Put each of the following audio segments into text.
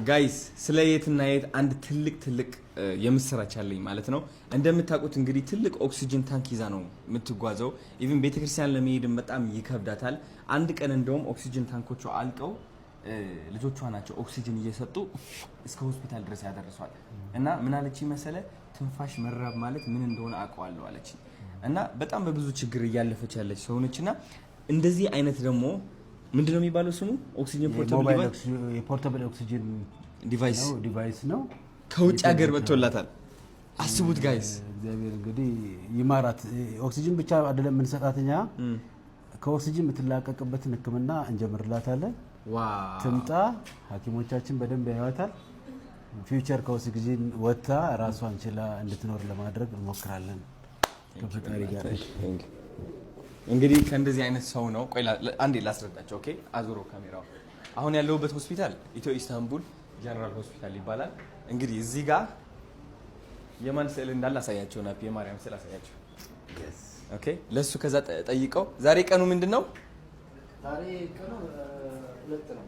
ጋይስ ስለ የትና የት አንድ ትልቅ የምስራች አለኝ ማለት ነው። እንደምታውቁት እንግዲህ ትልቅ ኦክሲጅን ታንክ ይዛ ነው የምትጓዘው። ኢቭን ቤተክርስቲያን ለመሄድ በጣም ይከብዳታል። አንድ ቀን እንደውም ኦክሲጅን ታንኮቹ አልቀው ልጆቿ ናቸው ኦክሲጅን እየሰጡ እስከ ሆስፒታል ድረስ ያደርሷል። እና ምን አለች መሰለ ትንፋሽ መራብ ማለት ምን እንደሆነ አውቀዋለሁ አለች። እና በጣም በብዙ ችግር እያለፈች ያለች ሰው ነችና እንደዚህ አይነት ደግሞ ምንድነው የሚባለው ስሙ ኦክሲጅን ፖርታብል ኦክሲጅን ዲቫይስ ነው ከውጭ ሀገር መጥቶላታል። አስቡት ጋይስ፣ እግዚአብሔር እንግዲህ ይማራት። ኦክሲጅን ብቻ አይደለም የምንሰጣትኛ ከኦክሲጅን የምትላቀቅበትን ሕክምና እንጀምርላታለን። ትምጣ፣ ሐኪሞቻችን በደንብ ያዩታል። ፊውቸር ከኦክሲጅን ወጥታ ራሷን ችላ እንድትኖር ለማድረግ እንሞክራለን ከፈጣሪ ጋር። እንግዲህ ከእንደዚህ አይነት ሰው ነው። ቆይ አንዴ ላስረዳቸው። ኦኬ፣ አዙሮ ካሜራው። አሁን ያለሁበት ሆስፒታል ኢትዮ ኢስታንቡል ጀነራል ሆስፒታል ይባላል። እንግዲህ እዚህ ጋር የማን ስዕል እንዳለ አሳያቸው እና የማርያም ስዕል አሳያቸው። ኦኬ፣ ለሱ ከዛ ጠይቀው ዛሬ ቀኑ ምንድነው? ዛሬ ቀኑ 2 ነው።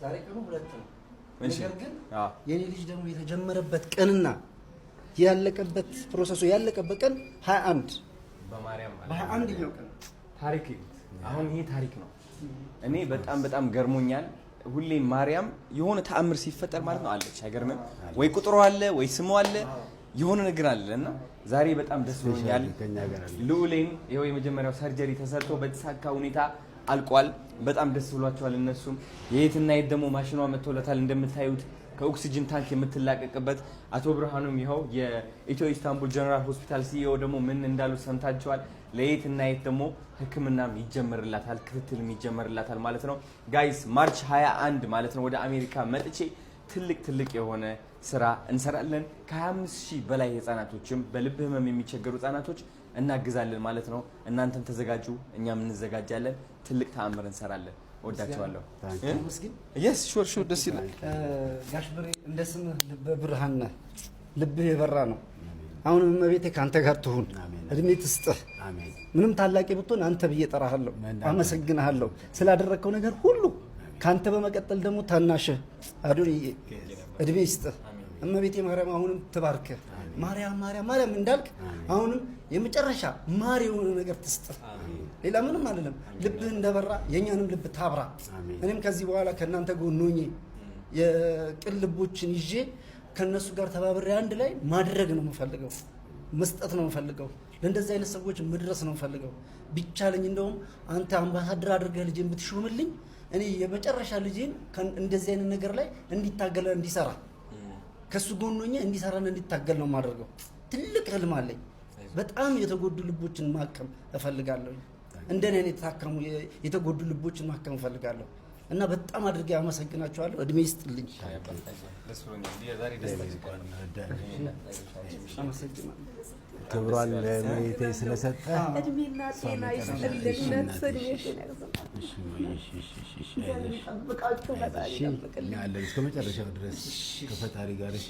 ዛሬ ቀኑ 2 ነው። ነገር ግን የኔ ልጅ ደግሞ የተጀመረበት ቀንና ያለቀበት ፕሮሰሱ ያለቀበት ቀን 21 በማርያም በ21ኛው ቀን ታሪክ። አሁን ይሄ ታሪክ ነው። እኔ በጣም ገርሞኛል። ሁሌ ማርያም የሆነ ተአምር ሲፈጠር ማለት ነው አለች። አይገርምም ወይ? ቁጥሩ አለ ወይ ስሙ አለ የሆነ ነገር አለ። እና ዛሬ በጣም ደስ ብሎኛል። ልዑሌም ይኸው የመጀመሪያው ሰርጀሪ ተሰርቶ በተሳካ ሁኔታ አልቋል። በጣም ደስ ብሏቸዋል እነሱም። የየትና የት ደግሞ ማሽኗ መጥቶለታል እንደምታዩት ከኦክሲጅን ታንክ የምትላቀቅበት። አቶ ብርሃኑም ይኸው የኢትዮ ኢስታንቡል ጀነራል ሆስፒታል ሲኢኦ ደግሞ ምን እንዳሉ ሰምታችኋል። ለየትና የት ደግሞ ሕክምናም ይጀመርላታል፣ ክትትልም ይጀመርላታል ማለት ነው። ጋይስ ማርች 21 ማለት ነው ወደ አሜሪካ መጥቼ ትልቅ የሆነ ስራ እንሰራለን። ከ25,000 በላይ ህፃናቶችም በልብ ህመም የሚቸገሩ ህፃናቶች እናግዛለን ማለት ነው። እናንተም ተዘጋጁ፣ እኛም እንዘጋጃለን። ትልቅ ተአምር እንሰራለን። ወዳቸዋለሁ። yes ሹር ደስ ይላል። ጋሽ ብሬ እንደ ስምህ ልበ ብርሃን ነህ፣ ልብህ የበራ ነው። አሁን እመቤቴ ካንተ ጋር ትሁን፣ እድሜ ትስጥህ። ምንም ታላቂ ብትሆን አንተ ብዬ እጠራሃለሁ፣ አመሰግንሃለሁ ስላደረግከው ነገር ሁሉ። ካንተ በመቀጠል ደግሞ ታናሽህ አዶንዬ እድሜ ይስጥህ። እመቤቴ ማርያም አሁንም ትባርክህ። ማርያም እንዳልክ አሁንም የመጨረሻ ማር የሆነ ነገር ትስጥህ። ሌላ ምንም አይደለም። ልብህ እንደበራ የኛንም ልብ ታብራ። እኔም ከዚህ በኋላ ከእናንተ ጎን ሆኜ የቅን ልቦችን ይዤ ከነሱ ጋር ተባብሬ አንድ ላይ ማድረግ ነው የምፈልገው፣ መስጠት ነው የምፈልገው፣ ለእንደዚህ አይነት ሰዎች መድረስ ነው የምፈልገው። ቢቻለኝ እንደውም አንተ አምባሳደር አድርገህ ልጄን ብትሾምልኝ እኔ የመጨረሻ ልጄን እንደዚህ አይነት ነገር ላይ እንዲታገል እንዲሰራ ከሱ ጎን ሆኜ እንዲሰራና እንዲታገል ነው የማደርገው። ትልቅ ህልም አለኝ። በጣም የተጎዱ ልቦችን ማከም እፈልጋለሁ። እንደኔ የታከሙ የተጎዱ ልቦችን ማከም እፈልጋለሁ። እና በጣም አድርጌ አመሰግናችኋለሁ። እድሜ ይስጥልኝ። ክብሯን ለእመቤቴ ስለሰጠ እድሜና ጤና ይስጥልን። እስከ መጨረሻው ድረስ ከፈጣሪ ጋር እሺ።